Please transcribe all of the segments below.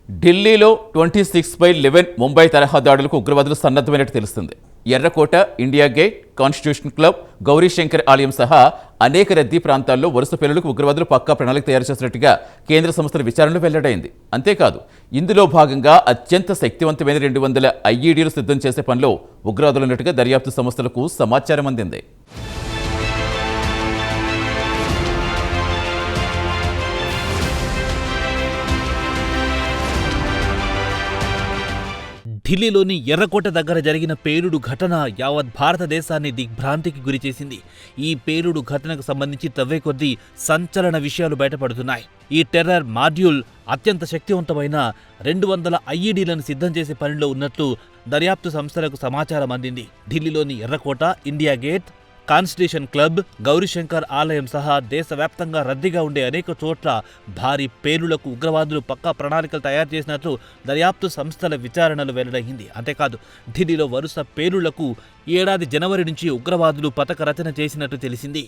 ఢిల్లీలో 26/11 ముంబై తరహా దాడులకు ఉగ్రవాదులు సన్నద్ధమైనట్టు తెలుస్తుంది. ఎర్రకోట, India gate, constitution club, Gauri Shankar ఆలయం సహా అనేక రద్దీ ప్రాంతాల్లో వరుస పేలుళ్లకు ఉగ్రవాదులు పక్కా ప్రణాళిక తయారు చేసినట్టుగా కేంద్ర సంస్థల విచారణలో వెల్లడైంది. అంతేకాదు, ఇందులో భాగంగా అత్యంత శక్తివంతమైన 200 ఐఈడీలు సిద్ధం చేసే పనిలో ఉగ్రవాదులున్నట్టుగా దర్యాప్తు సంస్థలకు సమాచారం అందింది. ఢిల్లీలోని ఎర్రకోట దగ్గర జరిగిన పేలుడు ఘటన యావత్ భారతదేశాన్ని దిగ్భ్రాంతికి గురిచేసింది. ఈ పేలుడు ఘటనకు సంబంధించి తవ్వే కొద్దీ సంచలన విషయాలు బయటపడుతున్నాయి. ఈ టెర్రర్ మాడ్యూల్ అత్యంత శక్తివంతమైన 200 ఐఈడీలను సిద్ధం చేసే పనిలో ఉన్నట్లు దర్యాప్తు సంస్థలకు సమాచారం అందింది. ఢిల్లీలోని ఎర్రకోట, India gate, constitution club, Gauri Shankar ఆలయం సహా దేశవ్యాప్తంగా రద్దీగా ఉండే అనేక చోట్ల భారీ పేలుళ్లకు ఉగ్రవాదులు పక్కా ప్రణాళికలు తయారు చేసినట్లు దర్యాప్తు సంస్థల విచారణలు వెల్లడైంది. అంతేకాదు, ఢిల్లీలో వరుస పేలుళ్లకు ఈ ఏడాది జనవరి నుంచి ఉగ్రవాదులు పథక రచన చేసినట్టు తెలిసింది.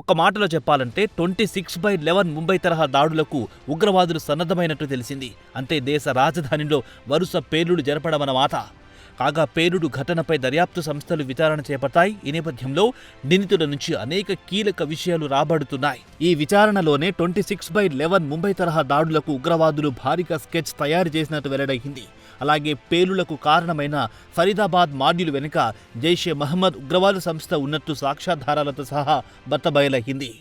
ఒక్క మాటలో చెప్పాలంటే 26/11 ముంబై తరహా దాడులకు ఉగ్రవాదులు సన్నద్ధమైనట్టు తెలిసింది. అంటే దేశ రాజధానిలో వరుస పేలుడు జరపడమన్నమాట. కాగా పేలుడు ఘటనపై దర్యాప్తు సంస్థలు విచారణ చేపట్టాయి. ఈ నేపథ్యంలో నిందితుల నుంచి అనేక కీలక విషయాలు రాబడుతున్నాయి. ఈ విచారణలోనే 26/11 ముంబై తరహా దాడులకు ఉగ్రవాదులు భారీగా స్కెచ్ తయారు చేసినట్టు వెల్లడైంది. అలాగే పేలుళ్లకు కారణమైన ఫరీదాబాద్ మాడ్యూల్ వెనుక జైషే మహమ్మద్ ఉగ్రవాద సంస్థ ఉన్నట్టు సాక్ష్యాధారాలతో సహా బట్టబయలైంది.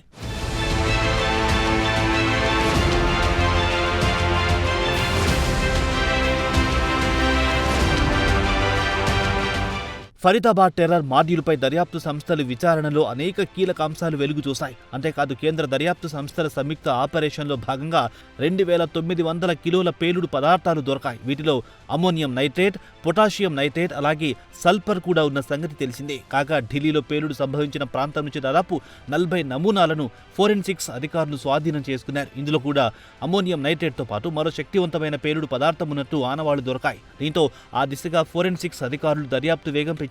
ఫరీదాబాద్ టెర్రర్ మాడ్యూల్పై దర్యాప్తు సంస్థలు విచారణలో అనేక కీలక అంశాలు వెలుగు చూశాయి. అంతేకాదు, కేంద్ర దర్యాప్తు సంస్థల సంయుక్త ఆపరేషన్లో భాగంగా 2900 కిలోల పేలుడు పదార్థాలు దొరకాయి. వీటిలో అమ్మోనియం నైట్రేట్, పొటాషియం నైట్రేట్, అలాగే సల్ఫర్ కూడా ఉన్న సంగతి తెలిసిందే. కాగా ఢిల్లీలో పేలుడు సంభవించిన ప్రాంతం నుంచి దాదాపు 40 నమూనాలను ఫోరెన్సిక్స్ అధికారులు స్వాధీనం చేసుకున్నారు. ఇందులో కూడా అమ్మోనియం నైట్రేట్తో పాటు మరో శక్తివంతమైన పేలుడు పదార్థం ఉన్నట్టు ఆనవాళ్లు దొరకాయి. దీంతో ఆ దిశగా ఫోరెన్సిక్స్ అధికారులు దర్యాప్తు వేగం పెంచారు.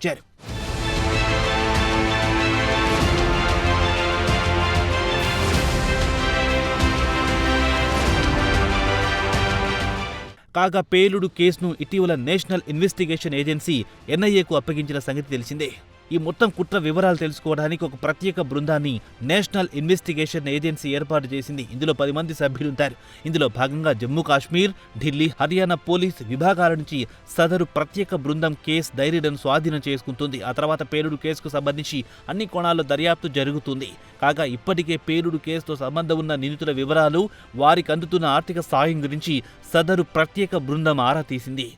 కాగా పేలుడు కేసును ఇటీవల నేషనల్ ఇన్వెస్టిగేషన్ ఏజెన్సీ ఎన్ఐఏకు అప్పగించిన సంగతి తెలిసిందే. ఈ మొత్తం కుట్ర వివరాలు తెలుసుకోవడానికి ఒక ప్రత్యేక బృందాన్ని నేషనల్ ఇన్వెస్టిగేషన్ ఏజెన్సీ ఏర్పాటు చేసింది. ఇందులో 10 మంది సభ్యులుంటారు. ఇందులో భాగంగా జమ్మూ కాశ్మీర్, ఢిల్లీ, హర్యానా పోలీస్ విభాగాల నుంచి సదరు ప్రత్యేక బృందం కేసు డైరీలను స్వాధీనం చేసుకుంటుంది. ఆ తర్వాత పేలుడు కేసుకు సంబంధించి అన్ని కోణాల్లో దర్యాప్తు జరుగుతుంది. కాగా ఇప్పటికే పేలుడు కేసుతో సంబంధం ఉన్న నిందితుల వివరాలు, వారికి అందుతున్న ఆర్థిక సాయం గురించి సదరు ప్రత్యేక బృందం ఆరా తీసింది.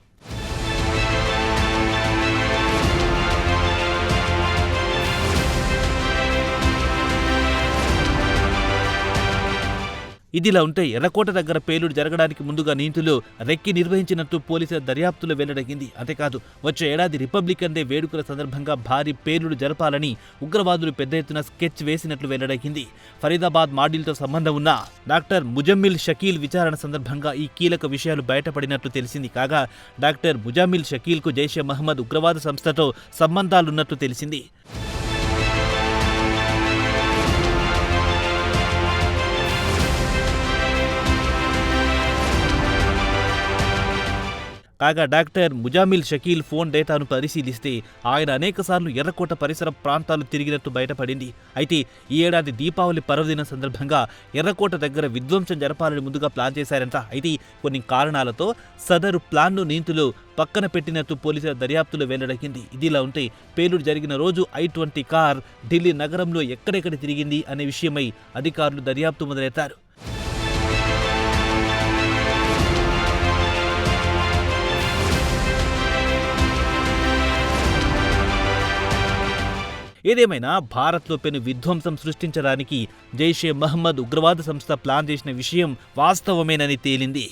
ఇదిలా ఉంటే ఎర్రకోట దగ్గర పేలుడు జరగడానికి ముందుగా నిందితులు రెక్కి నిర్వహించినట్టు పోలీసుల దర్యాప్తులో వెల్లడైంది. అంతేకాదు, వచ్చే ఏడాది రిపబ్లికన్ డే వేడుకల సందర్భంగా భారీ పేలుడు జరపాలని ఉగ్రవాదులు పెద్ద ఎత్తున స్కెచ్ వేసినట్లు వెల్లడైంది. ఫరీదాబాద్ మాడ్యూల్తో సంబంధం ఉన్న డాక్టర్ ముజమ్మిల్ షకీల్ విచారణ సందర్భంగా ఈ కీలక విషయాలు బయటపడినట్లు తెలిసింది. కాగా డాక్టర్ ముజమ్మిల్ షకీల్కు జైషే మహమ్మద్ ఉగ్రవాద సంస్థతో సంబంధాలున్నట్లు తెలిసింది. కాగా డాక్టర్ ముజామిల్ షకీల్ ఫోన్ డేటాను పరిశీలిస్తే ఆయన అనేకసార్లు ఎర్రకోట పరిసర ప్రాంతాలు తిరిగినట్టు బయటపడింది. అయితే ఈ ఏడాది దీపావళి పర్వదినం సందర్భంగా ఎర్రకోట దగ్గర విధ్వంసం జరపాలని ముందుగా ప్లాన్ చేశారంట. అయితే కొన్ని కారణాలతో సదరు ప్లాన్ను నిందితులు పక్కన పెట్టినట్టు పోలీసుల దర్యాప్తులో వెల్లడైంది. ఇదిలా ఉంటే పేలుడు జరిగిన రోజు I-20 కార్ ఢిల్లీ నగరంలో ఎక్కడెక్కడ తిరిగింది అనే విషయమై అధికారులు దర్యాప్తు మొదలెట్టారు. ఏదేమైనా భారత్లో పెను విధ్వంసం సృష్టించడానికి జైషే మహమ్మద్ ఉగ్రవాద సంస్థ ప్లాన్ చేసిన విషయం వాస్తవమేనని తేలింది.